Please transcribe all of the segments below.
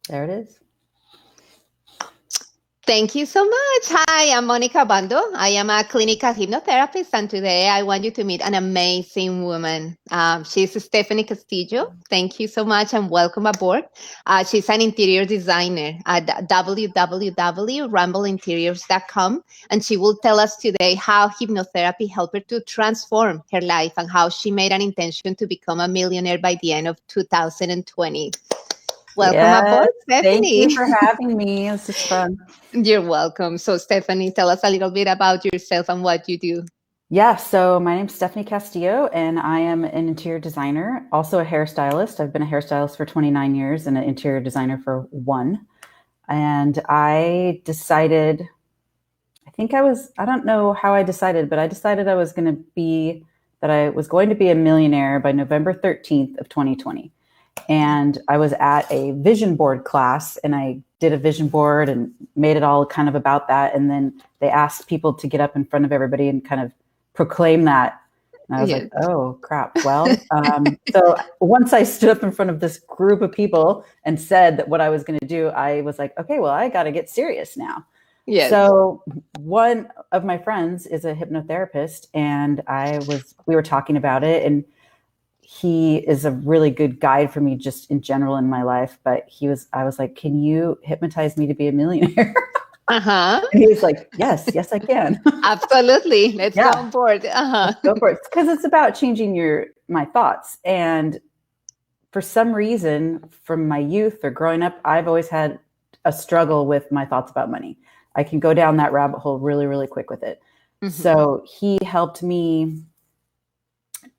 There it is. Thank you so much. Hi, I'm Monica Bando. I am a clinical hypnotherapist, and today I want you to meet an amazing woman. She's Stephanie Castillo. Thank you so much and welcome aboard. She's an interior designer at www.rambleinteriors.com, and she will tell us today how hypnotherapy helped her to transform her life and how she made an intention to become a millionaire by the end of 2020. Welcome Yes, aboard, thank you Stephanie. for having me. This is fun. You're welcome. So, Stephanie, tell us a little bit about yourself and what you do. Yeah, so my name's Stephanie Castillo, and I am an interior designer, also a hairstylist. I've been a hairstylist for 29 years and an interior designer for one. And I decided, I don't know how I decided, but I decided I was going to be a millionaire by November 13th of 2020. And I was at a vision board class and I did a vision board and made it all kind of about that. And then they asked people to get up in front of everybody and kind of proclaim that. And I was like, oh, crap. Well, so once I stood up in front of this group of people and said that what I was going to do, I was like, okay, well, I got to get serious now. Yes. So one of my friends is a hypnotherapist and we were talking about it, and he is a really good guide for me just in general in my life. But I was like, can you hypnotize me to be a millionaire? Uh-huh. And he was like, yes, I can. Absolutely. Let's go on board. Let's go for it. Because it's about changing my thoughts. And for some reason, from my youth or growing up, I've always had a struggle with my thoughts about money. I can go down that rabbit hole really, really quick with it. Mm-hmm. So he helped me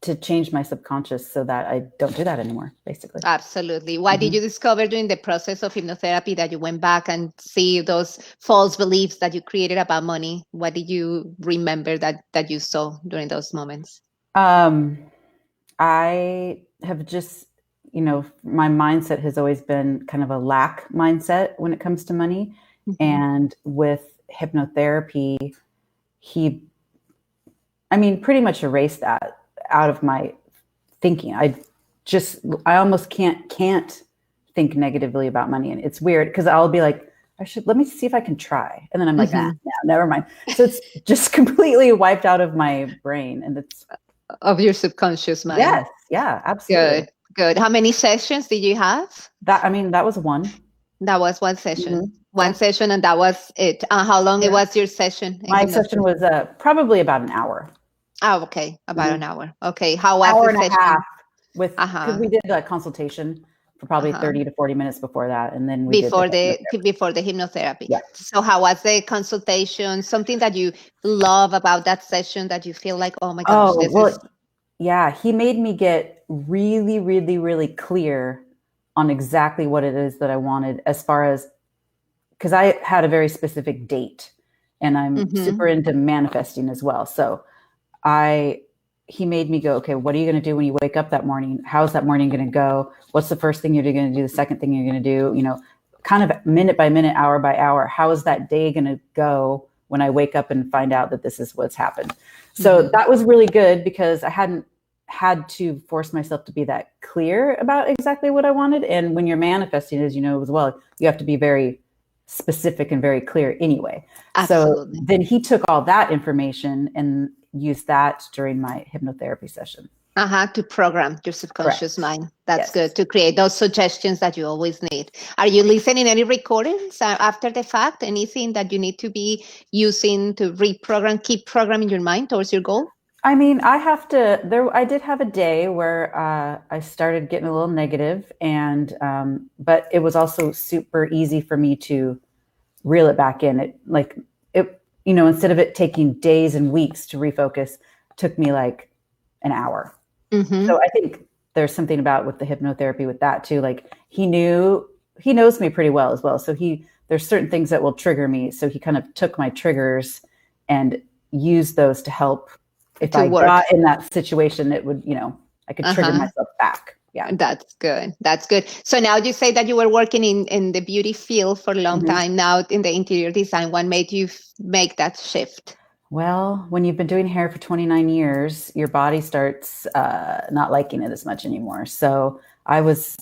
to change my subconscious so that I don't do that anymore, basically. Absolutely. What did you discover during the process of hypnotherapy that you went back and see those false beliefs that you created about money? What did you remember that you saw during those moments? I have just, my mindset has always been kind of a lack mindset when it comes to money. Mm-hmm. And with hypnotherapy, pretty much erased that out of my thinking. I almost can't think negatively about money. And it's weird because I'll be like, let me see if I can try. And then I'm like, nah, never mind. So it's just completely wiped out of my brain. And it's of your subconscious mind. Yes. Yeah, absolutely. Good. How many sessions did you have? That was one. That was one session. One session, and that was it. How long it was your session? My session was probably about an hour. Oh, okay. About an hour. Okay. How was hour the and session? A half because we did a consultation for probably 30 to 40 minutes before that. And then before the hypnotherapy. Yeah. So how was the consultation? Something that you love about that session that you feel like, oh my gosh, yeah, he made me get really, really, really clear on exactly what it is that I wanted, as far as, because I had a very specific date and I'm super into manifesting as well. So he made me go, okay, what are you going to do when you wake up that morning? How's that morning going to go? What's the first thing you're going to do? The second thing you're going to do, kind of minute by minute, hour by hour, how is that day going to go when I wake up and find out that this is what's happened? So that was really good because I hadn't had to force myself to be that clear about exactly what I wanted. And when you're manifesting, as you know as well, you have to be very specific and very clear anyway. Absolutely. So then he took all that information and used that during my hypnotherapy session. To program your subconscious mind. That's good, to create those suggestions that you always need. Are you listening any recordings after the fact? Anything that you need to be using to keep programming your mind towards your goal? I did have a day where I started getting a little negative, and but it was also super easy for me to reel it back in. Instead of it taking days and weeks to refocus, took me like an hour. So I think there's something about with the hypnotherapy with that too. Like he knows me pretty well as well. So there's certain things that will trigger me. So he kind of took my triggers and used those to help. If I got in that situation, it would, I could trigger myself back. Yeah. That's good. So now you say that you were working in the beauty field for a long time now in the interior design. What made you make that shift? Well, when you've been doing hair for 29 years, your body starts not liking it as much anymore. So I was,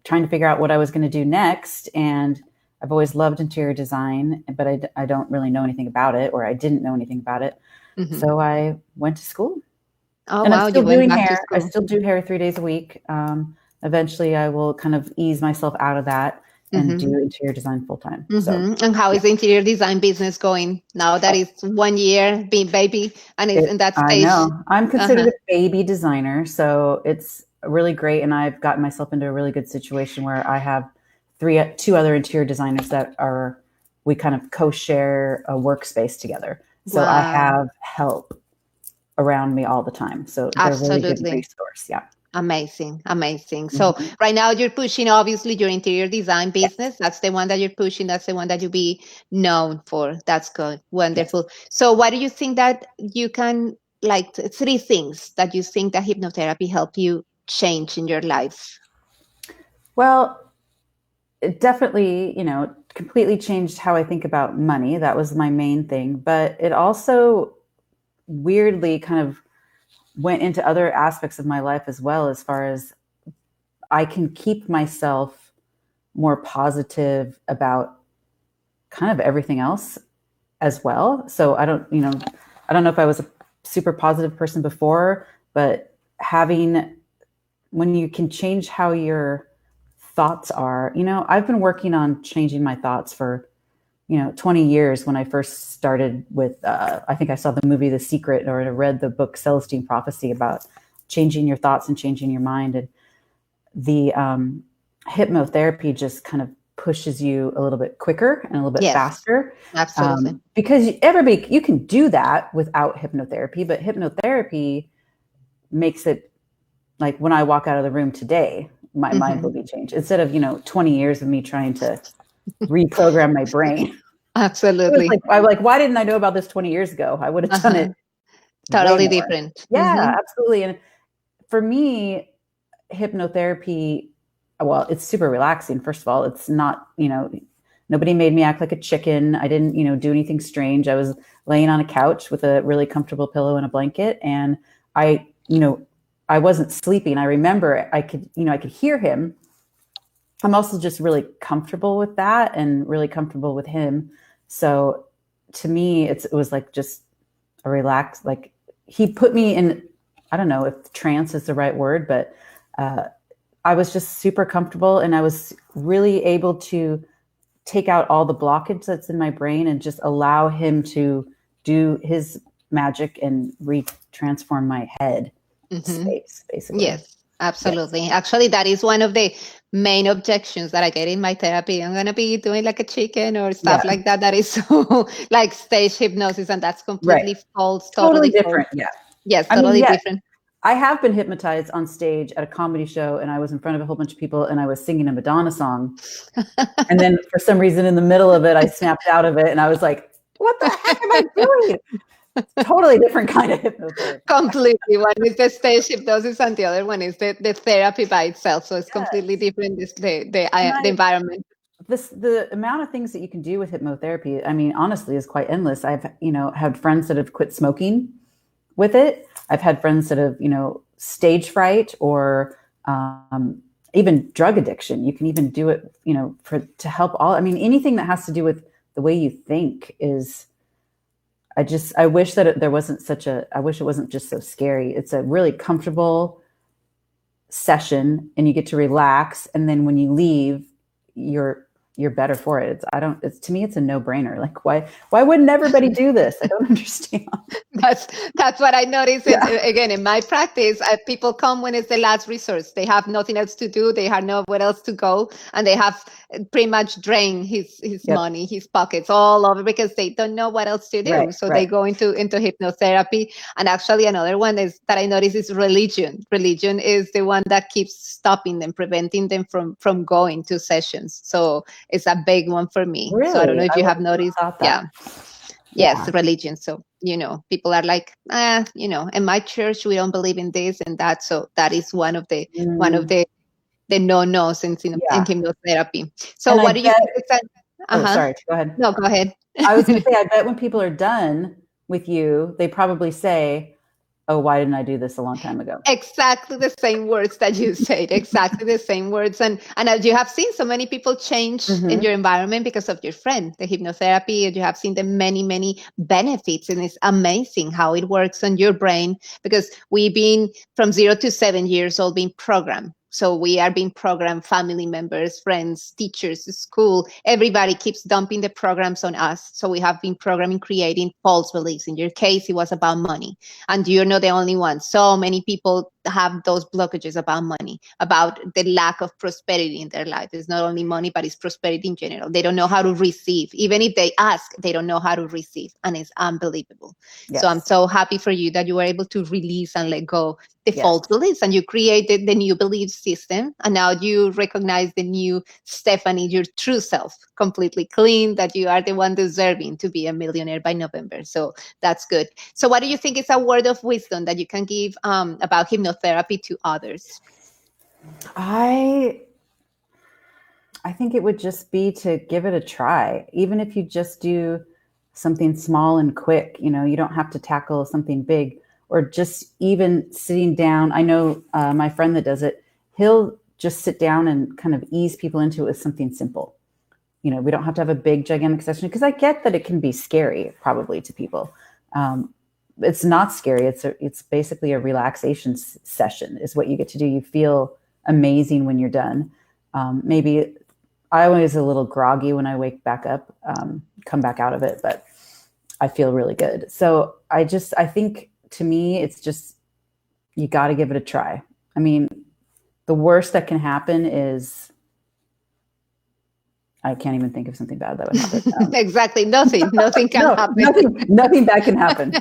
trying to figure out what I was going to do next. And I've always loved interior design, but I don't really know anything about it, or I didn't know anything about it. Mm-hmm. So I went to school. Oh, And wow. I'm still You went doing back to hair. I school. still do hair 3 days a week. Eventually, I will kind of ease myself out of that and do interior design full time. So, And how is the interior design business going now that it's 1 year being baby and it's in that I stage? know I'm considered Uh-huh. a baby designer, so it's really great. And I've gotten myself into a really good situation where I have two other interior designers that we kind of co-share a workspace together. So I Wow. have help around me all the time. So they're a really good Absolutely. resource. Yeah. Amazing. Amazing. So Mhm. right now you're pushing obviously your interior design business. That's the one that you're pushing. That's the one that you be known for. That's good. Yes. Wonderful. So what do you think that you can like three things that you think that hypnotherapy help you change in your life? Well, it definitely, completely changed how I think about money. That was my main thing. But it also weirdly kind of went into other aspects of my life as well, as far as I can keep myself more positive about kind of everything else as well. So I don't know if I was a super positive person before, but when you can change how your thoughts are, I've been working on changing my thoughts for 20 years. When I first started with, I think I saw the movie The Secret, or I read the book Celestine Prophecy about changing your thoughts and changing your mind. And the hypnotherapy just kind of pushes you a little bit quicker and a little bit Yes, faster, absolutely. because you can do that without hypnotherapy, but hypnotherapy makes it like when I walk out of the room today, my mind will be changed instead of 20 years of me trying to reprogram my brain. It was Absolutely. why didn't I know about this 20 years ago? I would have done Uh-huh. it way Totally more. different. Yeah, absolutely. And for me, hypnotherapy, well, it's super relaxing. First of all, it's not, nobody made me act like a chicken. I didn't, do anything strange. I was laying on a couch with a really comfortable pillow and a blanket. And I, I wasn't sleeping. I remember I could hear him. I'm also just really comfortable with that and really comfortable with him. So to me, it was like just a relaxed, like he put me in, I don't know if trance is the right word, but I was just super comfortable, and I was really able to take out all the blockage that's in my brain and just allow him to do his magic and transform my head space, basically. Yes, Yes. absolutely. Actually, that is one of the main objections that I get in my therapy. I'm gonna be doing like a chicken or Yeah. stuff like that. That is so like stage hypnosis, and that's Right. completely false, Totally totally false. different. Yeah. Yes, I mean, totally yes, different. I have been hypnotized on stage at a comedy show, and I was in front of a whole bunch of people, and I was singing a Madonna song. And then for some reason in the middle of it, I snapped out of it, and I was like, what the heck am I doing? Totally different kind of hypnotherapy. Completely. One is the stage hypnosis, and the other one is the therapy by itself. So it's completely Yes. different. This And the environment. the amount of things that you can do with hypnotherapy, I mean, honestly, is quite endless. I've, had friends that have quit smoking with it. I've had friends that have, stage fright, or even drug addiction. You can even do it, to help I mean, anything that has to do with the way you think is, I wish that there wasn't I wish it wasn't just so scary. It's a really comfortable session, and you get to relax. And then when you leave, you're, better for it. To me, it's a no brainer. Like, why wouldn't everybody do this? I don't understand. That's what I noticed. Yeah. Again, in my practice, people come when it's the last resource. They have nothing else to do. They have nowhere else to go, and they have pretty much drained his Yep. money, his pockets all over because they don't know what else to do. Right. So they Right. go into hypnotherapy. And actually, another one is that I noticed is religion. Religion is the one that keeps stopping them, preventing them from going to sessions. So it's a big one for me. So I don't Really? know if I you would have have not noticed. thought that. Yeah. Yes, Yeah. religion. So, people are like, in my church, we don't believe in this and that. So that is one of Mm, the no-nos in yeah. hypnotherapy. So And I what do you bet, think is that? oh, Uh-huh. sorry, go ahead. No, go ahead. I was going to say, I bet when people are done with you, they probably say, oh, why didn't I do this a long time ago? Exactly the same words that you said, exactly the same words. And as you have seen so many people change in your environment because of your friend, the hypnotherapy, you have seen the many, many benefits. And it's amazing how it works on your brain, because we've been from 0 to 7 years old being programmed. So we are being programmed, family members, friends, teachers, school, everybody keeps dumping the programs on us. So we have been programming, creating false beliefs. In your case, it was about money. And you're not the only one. So many people have those blockages about money, about the lack of prosperity in their life. It's not only money, but it's prosperity in general. They don't know how to receive. Even if they ask, they don't know how to receive. And it's unbelievable. Yes. So I'm so happy for you that you were able to release and let go the Yes. false beliefs, and you created the new belief system. And now you recognize the new Stephanie, your true self, completely clean, that you are the one deserving to be a millionaire by November. So that's good. So what do you think is a word of wisdom that you can give about hypnotherapy to others? I think it would just be to give it a try. Even if you just do something small and quick, you know, you don't have to tackle something big, or just even sitting down. I know my friend that does it, he'll just sit down and kind of ease people into it with something simple. You know, we don't have to have a big, gigantic session, because I get that it can be scary probably to people. It's not scary. It's basically a relaxation session is what you get to do. You feel amazing when you're done. Maybe I always a little groggy when I wake back up, come back out of it, but I feel really good. So I think to me, it's just, you got to give it a try. I mean, the worst that can happen is, I can't even think of something bad that would happen. Exactly. Nothing can happen. Nothing bad can happen.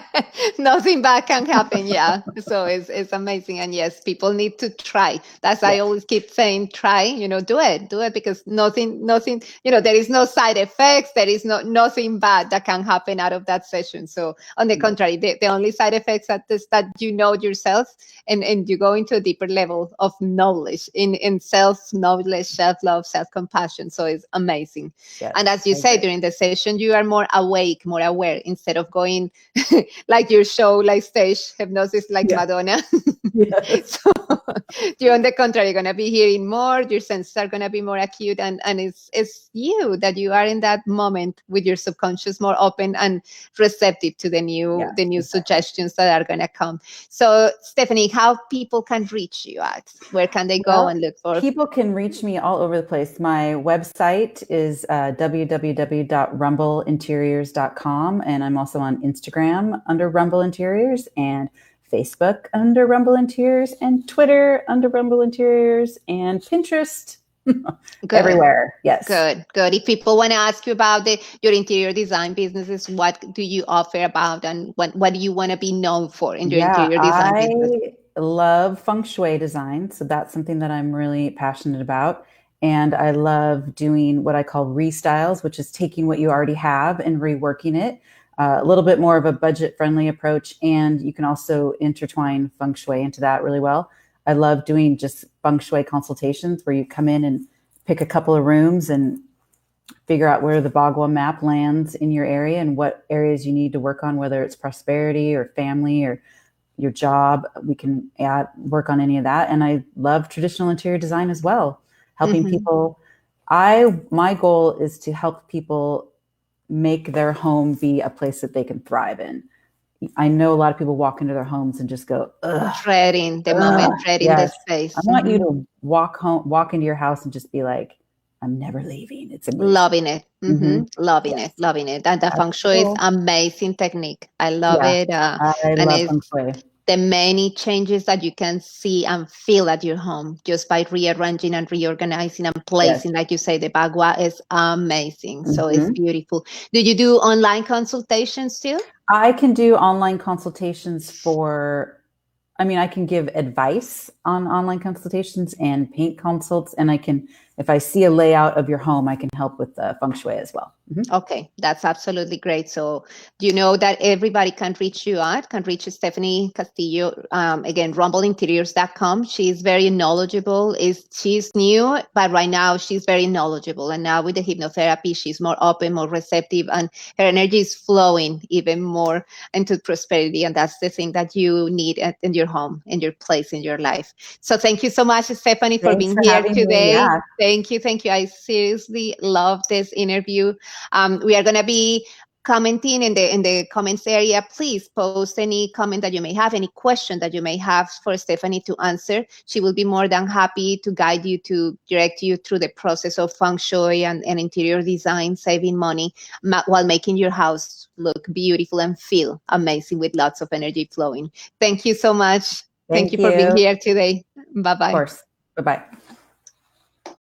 Nothing bad can happen. Yeah. So it's amazing. And yes, people need to try. That's, I always keep saying, try, do it, because nothing, there is no side effects. There is nothing bad that can happen out of that session. So on the contrary, the only side effects that yourself, and you go into a deeper level of knowledge in self-knowledge, self-love, self-compassion. So it's amazing. Yes, and as you say, during the session, you are more awake, more aware, instead of going like your show, like stage hypnosis, like Madonna. Yes. So you, on the contrary, you're going to be hearing more, your senses are going to be more acute, and it's you, that you are in that moment with your subconscious more open and receptive to the new suggestions that are going to come. So Stephanie, how people can reach you at? Where can they go and look for? People can reach me all over the place. My website is www.rumbleinteriors.com, and I'm also on Instagram under Rumble Interiors, and Facebook under Rumble Interiors, and Twitter under Rumble Interiors, and Pinterest. Everywhere. Yes. Good. If people want to ask you about your interior design businesses, what do you offer about, and what do you want to be known for in your interior design business? I love feng shui design. So that's something that I'm really passionate about. And I love doing what I call restyles, which is taking what you already have and reworking it. A little bit more of a budget-friendly approach. And you can also intertwine feng shui into that really well. I love doing just feng shui consultations where you come in and pick a couple of rooms and figure out where the Bagua map lands in your area and what areas you need to work on, whether it's prosperity or family or your job. We can work on any of that. And I love traditional interior design as well, helping people. My goal is to help people make their home be a place that they can thrive in. I know a lot of people walk into their homes and just go, dreading the moment, dreading the space. I want you to walk into your house and just be like, I'm never leaving. It's amazing. Loving it. Loving it. And the feng shui is amazing technique. I love it. I love feng shui. The many changes that you can see and feel at your home just by rearranging and reorganizing and placing, like you say, the bagua is amazing. So it's beautiful. Do you do online consultations too? I can do online consultations I can give advice on online consultations and paint consults, and I can if I see a layout of your home, I can help with the feng shui as well. Mm-hmm. Okay, that's absolutely great. So you know that everybody can reach you out, can reach Stephanie Castillo. Again, rumbleinteriors.com. She's very knowledgeable. She's new, but right now she's very knowledgeable. And now with the hypnotherapy, she's more open, more receptive, and her energy is flowing even more into prosperity. And that's the thing that you need in your home, in your place, in your life. So thank you so much, Stephanie, for Thanks being for here having today. me. Yeah. Thank you. Thank you. I seriously love this interview. We are going to be commenting in the comments area. Please post any comment that you may have, any question that you may have for Stephanie to answer. She will be more than happy to guide you, to direct you through the process of feng shui and interior design, saving money while making your house look beautiful and feel amazing with lots of energy flowing. Thank you so much. Thank you for being here today. Bye-bye. Of course. Bye-bye.